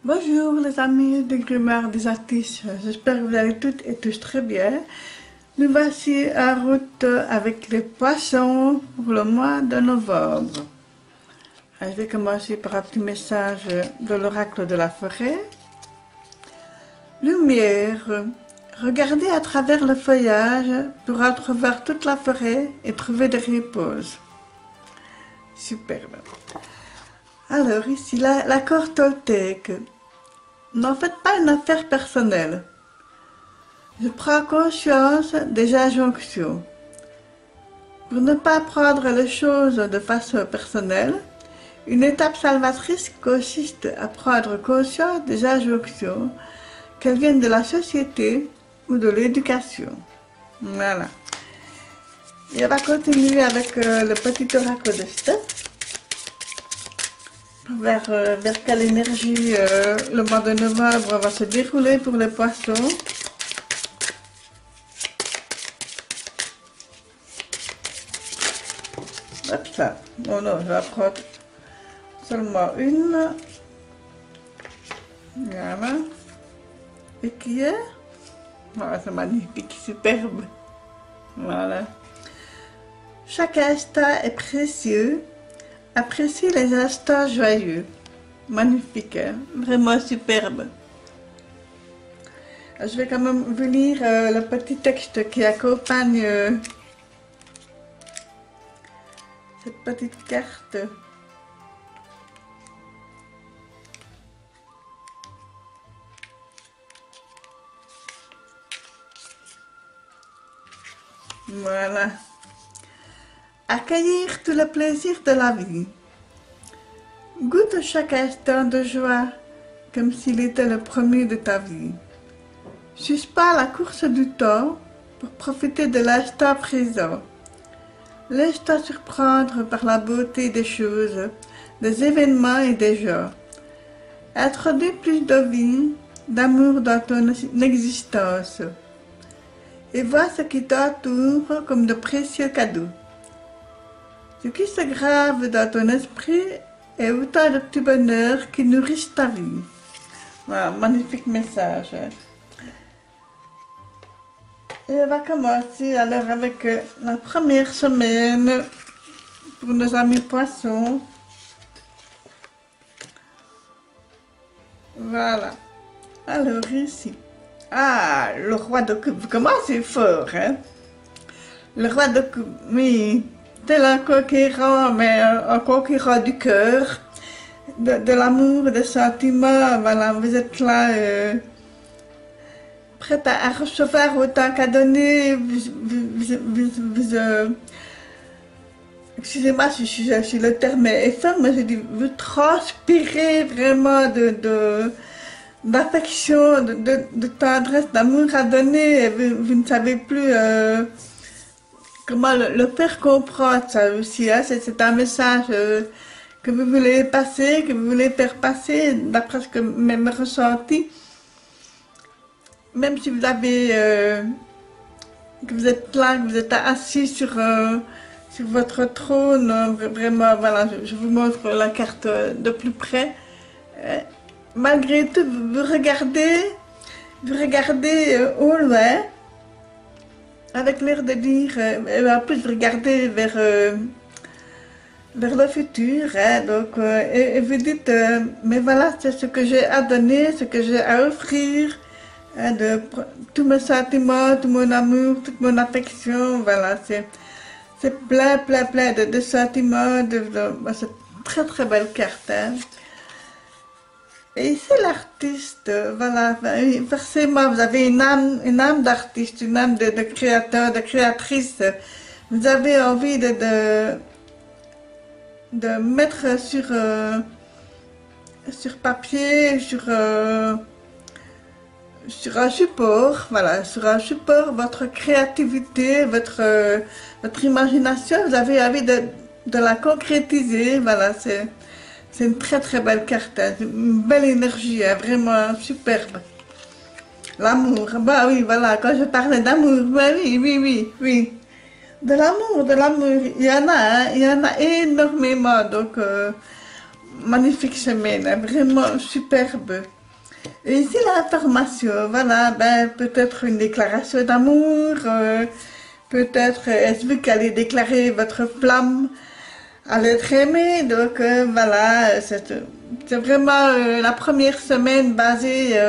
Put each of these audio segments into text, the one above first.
Bonjour les amis de Grimoire des artistes, j'espère que vous allez toutes et tous très bien. Nous voici en route avec les poissons pour le mois de novembre. Je vais commencer par un petit message de l'oracle de la forêt. Lumière, regardez à travers le feuillage pour entrevoir toute la forêt et trouver des reposes. Superbe. Alors ici, l'accord toltèque. N'en faites pas une affaire personnelle. Je prends conscience des injonctions. Pour ne pas prendre les choses de façon personnelle, une étape salvatrice consiste à prendre conscience des injonctions, qu'elles viennent de la société ou de l'éducation. Voilà. Et on va continuer avec le petit oracle de Steph. Vers quelle énergie le mois de novembre va se dérouler pour les poissons. Hop ça. Non, non, je vais prendre seulement une. Voilà. Et qui est? Voilà, c'est magnifique, superbe. Voilà. Chaque instant est précieux. Appréciez les instants joyeux. Magnifique, hein? Vraiment superbe. Je vais quand même vous lire le petit texte qui accompagne cette petite carte. Voilà. Accueillir tout le plaisir de la vie. Goûte chaque instant de joie comme s'il était le premier de ta vie. Suspends la course du temps pour profiter de l'instant présent. Laisse-toi surprendre par la beauté des choses, des événements et des gens. Introduis plus de vie, d'amour dans ton existence. Et vois ce qui t'entoure comme de précieux cadeaux. Ce qui se grave dans ton esprit est autant de petits bonheurs qui nourrissent ta vie. Voilà, magnifique message. Et on va commencer alors avec la première semaine pour nos amis poissons. Voilà. Alors ici. Ah, le roi de coupe. Comment c'est fort, hein? Le roi de coupe, oui. Tel un conquérant, mais un conquérant du cœur, de l'amour, des sentiments, voilà, vous êtes là, prêt à recevoir autant qu'à donner, excusez-moi si le terme est fort, mais je dis, vous transpirez vraiment d'affection, de tendresse, d'amour à donner, et vous ne savez plus comment le faire comprendre, ça aussi, hein? C'est un message que vous voulez passer, que vous voulez faire passer, d'après ce que même ressenti. Même si vous avez, que vous êtes là, que vous êtes assis sur votre trône, vraiment, voilà, je vous montre la carte de plus près. Malgré tout, vous regardez au loin, avec l'air de dire, en plus regardez vers le futur, hein, donc, et vous dites, mais voilà, c'est ce que j'ai à donner, ce que j'ai à offrir, hein, tous mes sentiments, tout mon amour, toute mon affection, voilà, c'est plein de sentiments, c'est une très très belle carte, hein. Et ici l'artiste, voilà, forcément vous avez une âme d'artiste, une âme de créateur, de créatrice. Vous avez envie de mettre sur papier, sur un support, voilà, sur un support, votre créativité, votre imagination. Vous avez envie de la concrétiser, voilà, c'est une très très belle carte, hein. Une belle énergie, hein, vraiment superbe. L'amour, bah oui, voilà, quand je parlais d'amour, bah oui. De l'amour, il y en a, hein, il y en a énormément, donc magnifique semaine, hein, vraiment superbe. Et ici, l'information, voilà, ben, peut-être une déclaration d'amour, peut-être, est-ce que vous allez déclarer votre flamme à l'être aimé, donc voilà, c'est vraiment la première semaine basée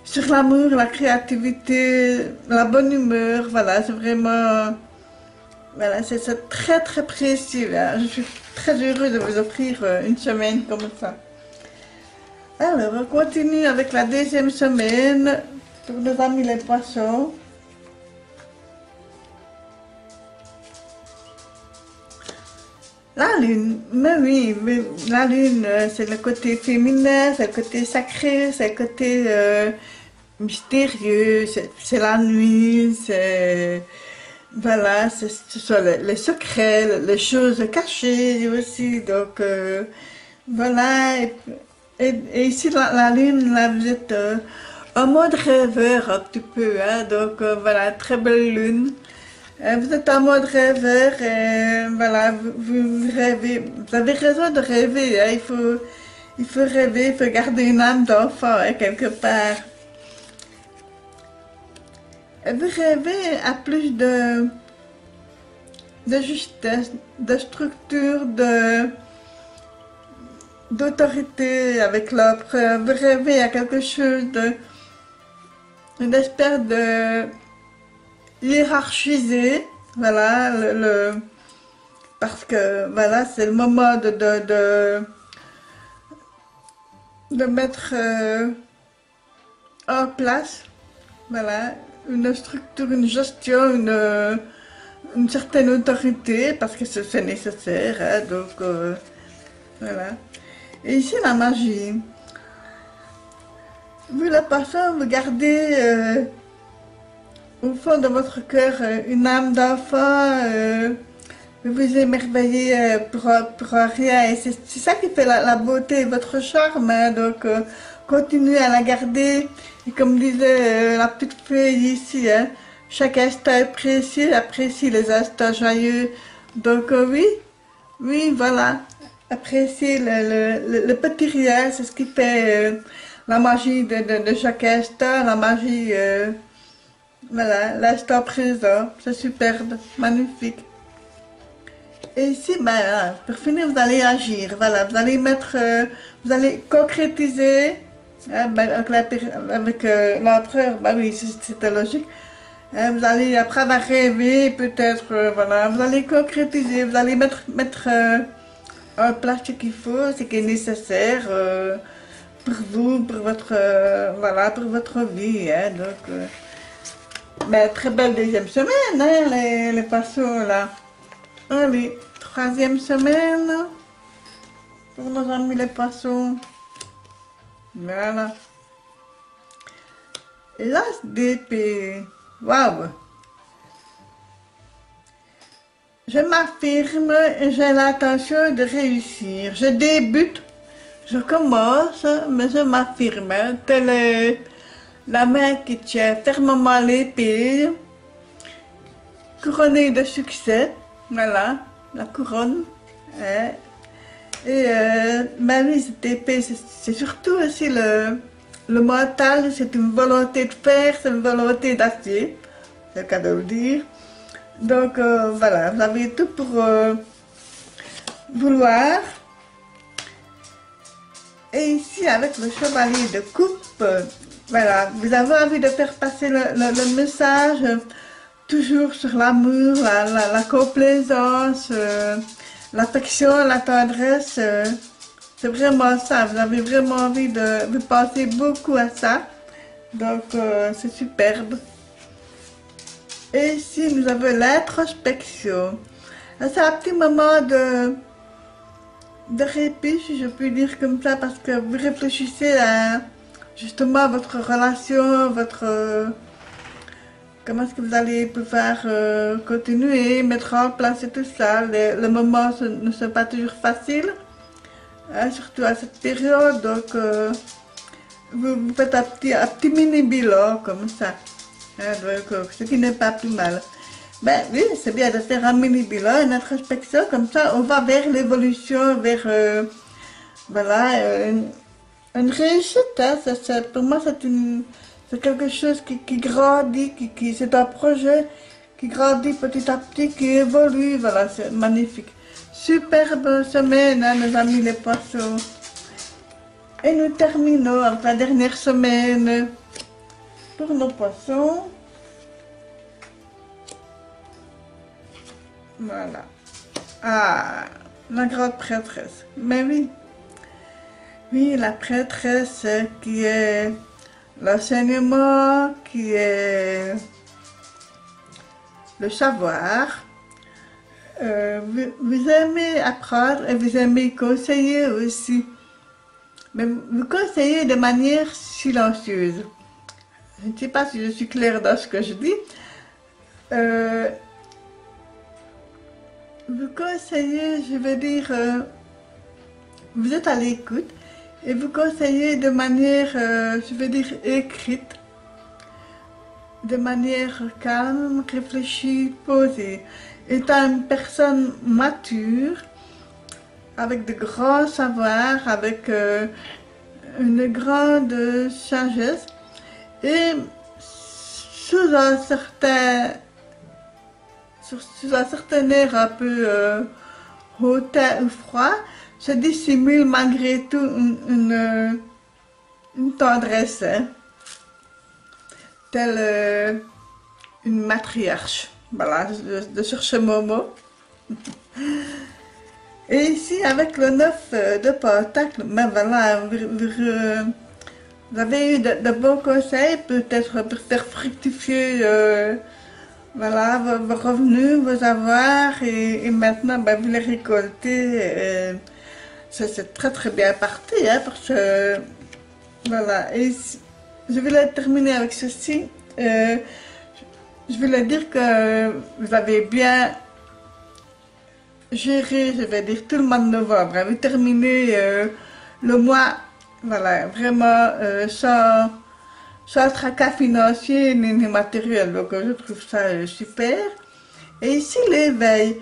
sur l'amour, la créativité, la bonne humeur, voilà, c'est vraiment, voilà, c'est très très précieux, hein. Je suis très heureuse de vous offrir une semaine comme ça. Alors, on continue avec la deuxième semaine pour nos amis les poissons. La lune, mais oui, mais la lune, c'est le côté féminin, c'est le côté sacré, c'est le côté mystérieux, c'est la nuit, c'est... Voilà, ce sont les secrets, les choses cachées aussi, donc voilà. Et ici, la lune, là, vous êtes en mode rêveur un petit peu, hein, donc voilà, très belle lune. Vous êtes en mode rêveur et voilà, vous rêvez, vous avez raison de rêver, hein, il faut rêver, il faut garder une âme d'enfant, hein, quelque part. Et vous rêvez à plus de justesse, de structure, d'autorité avec l'autre. Vous rêvez à quelque chose une espèce de hiérarchisé, voilà, parce que voilà, c'est le moment de mettre en place, voilà, une structure, une gestion, une certaine autorité, parce que c'est nécessaire, hein, donc voilà. Et ici, la magie. Vous, la personne, vous gardez au fond de votre cœur une âme d'enfant, vous vous émerveillez pour rien, et c'est ça qui fait la beauté, votre charme, hein, donc continuez à la garder, et comme disait la petite fée ici, hein, chaque instant est précieux, apprécie les instants joyeux, donc oui, voilà, appréciez le petit rien, c'est ce qui fait la magie de chaque instant, la magie... Voilà, l'instant présent, c'est superbe, magnifique. Et ici, ben, pour finir, vous allez agir, voilà, vous allez mettre, vous allez concrétiser, hein, ben, avec l'empereur, ben oui, c'était logique. Hein, vous allez, après avoir rêvé, peut-être, voilà, vous allez concrétiser, vous allez mettre en place ce qu'il faut, ce qui est nécessaire pour vous, pour votre, voilà, pour votre vie, hein, donc... Ben, très belle deuxième semaine, hein, les poissons là. Allez, troisième semaine pour nos amis les poissons. Voilà. L'as d'épée. Waouh! Je m'affirme et j'ai l'intention de réussir. Je débute, je commence, mais je m'affirme. Telle est la main qui tient fermement l'épée, couronnée de succès, voilà, la couronne. Hein. Et ben oui, cette épée, c'est surtout aussi le mental, c'est une volonté de faire, c'est une volonté d'acier, c'est le cas de le dire. Donc voilà, vous avez tout pour vouloir. Et ici, avec le chevalier de coupe, voilà, vous avez envie de faire passer le message toujours sur l'amour, la complaisance, l'affection, la tendresse. C'est vraiment ça, vous avez vraiment envie de penser beaucoup à ça. Donc, c'est superbe. Et ici, nous avons l'introspection. C'est un petit moment de répit, si je puis dire comme ça, parce que vous réfléchissez à justement votre relation, comment est-ce que vous allez pouvoir continuer, mettre en place et tout ça. Les moments ne sont pas toujours faciles, hein, surtout à cette période, donc vous faites un petit mini bilan comme ça, hein, donc, ce qui n'est pas plus mal. Ben oui, c'est bien de faire un mini bilan, une introspection, comme ça on va vers l'évolution, vers voilà, une réussite, hein, pour moi c'est quelque chose qui grandit, c'est un projet qui grandit petit à petit, qui évolue, voilà, c'est magnifique. Superbe semaine, hein, nos amis les poissons. Et nous terminons avec la dernière semaine pour nos poissons. Voilà. Ah, la grande prêtresse. Mais oui. Oui, la prêtresse qui est l'enseignement, qui est le savoir. Vous aimez apprendre et vous aimez conseiller aussi. Mais vous conseillez de manière silencieuse. Je ne sais pas si je suis claire dans ce que je dis. Vous conseillez, je veux dire, vous êtes à l'écoute et vous conseillez de manière, je veux dire, écrite, de manière calme, réfléchie, posée. Étant une personne mature, avec de grands savoirs, avec une grande sagesse et sous un certain air un peu hautain ou froid, se dissimule malgré tout une tendresse, hein, telle une matriarche. Voilà, de chercher mon mot. Et ici, avec le 9 de Pentacle, ben voilà, vous avez eu de bons conseils, peut-être pour faire fructifier voilà, vos revenus, vos avoirs, et maintenant, ben, vous les récoltez. C'est très très bien parti, hein, parce que, voilà, et je voulais terminer avec ceci. Je voulais dire que vous avez bien géré, je vais dire, tout le mois de novembre. Vous terminez le mois, voilà, vraiment sans tracas financiers ni matériels. Donc je trouve ça super. Et ici, l'éveil.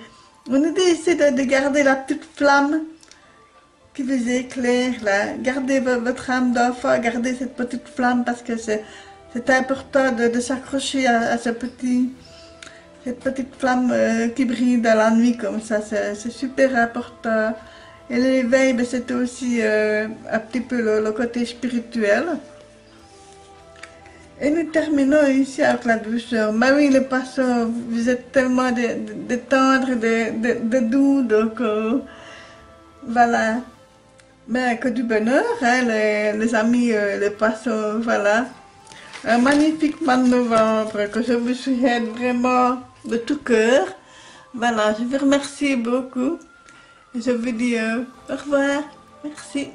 On nous dit ici de garder la petite flamme qui vous éclaire, là. Gardez votre âme d'enfant, gardez cette petite flamme parce que c'est important de s'accrocher à cette petite flamme qui brille dans la nuit comme ça, c'est super important. Et l'éveil, ben, c'est aussi un petit peu le côté spirituel. Et nous terminons ici avec la douceur. Mais oui, les poissons, vous êtes tellement de tendres, de doux, donc voilà. Ben, que du bonheur, hein, les amis, les poissons, voilà. Un magnifique mois de novembre que je vous souhaite vraiment de tout cœur. Voilà, je vous remercie beaucoup. Et je vous dis au revoir. Merci.